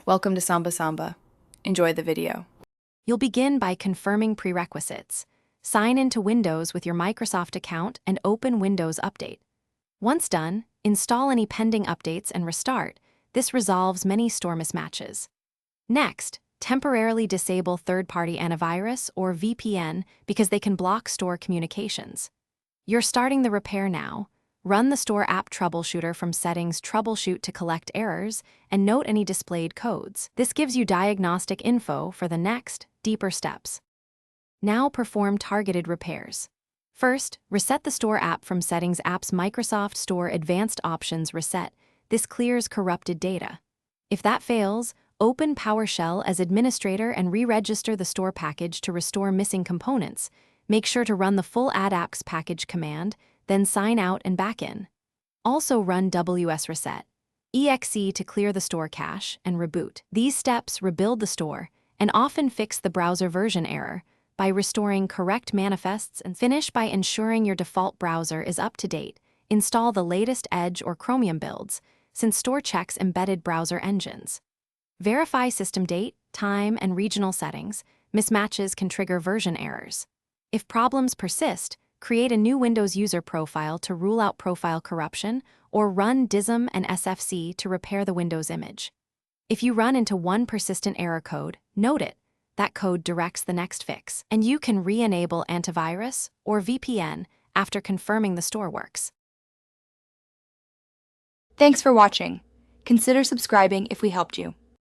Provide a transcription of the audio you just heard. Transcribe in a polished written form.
Welcome to Samba Samba. Enjoy the video. You'll begin by confirming prerequisites. Sign into Windows with your Microsoft account and open Windows Update. Once done, install any pending updates and restart. This resolves many store mismatches. Next, temporarily disable third-party antivirus or VPN because they can block store communications. You're starting the repair now. Run the Store App Troubleshooter from Settings Troubleshoot to collect errors and note any displayed codes. This gives you diagnostic info for the next, deeper steps. Now perform targeted repairs. First, reset the Store app from Settings App's Microsoft Store Advanced Options Reset. This clears corrupted data. If that fails, open PowerShell as administrator and re-register the store package to restore missing components. Make sure to run the full AddApps package command, then sign out and back in. Also run WSReset, exe to clear the store cache and reboot. These steps rebuild the store and often fix the browser version error by restoring correct manifests, and finish by ensuring your default browser is up to date. Install the latest Edge or Chromium builds, since store checks embedded browser engines. Verify system date, time, and regional settings. Mismatches can trigger version errors. If problems persist, create a new Windows user profile to rule out profile corruption, or run DISM and SFC to repair the Windows image. If you run into one persistent error code, note it. That code directs the next fix, and you can re-enable antivirus or VPN after confirming the store works. Thanks for watching. Consider subscribing if we helped you.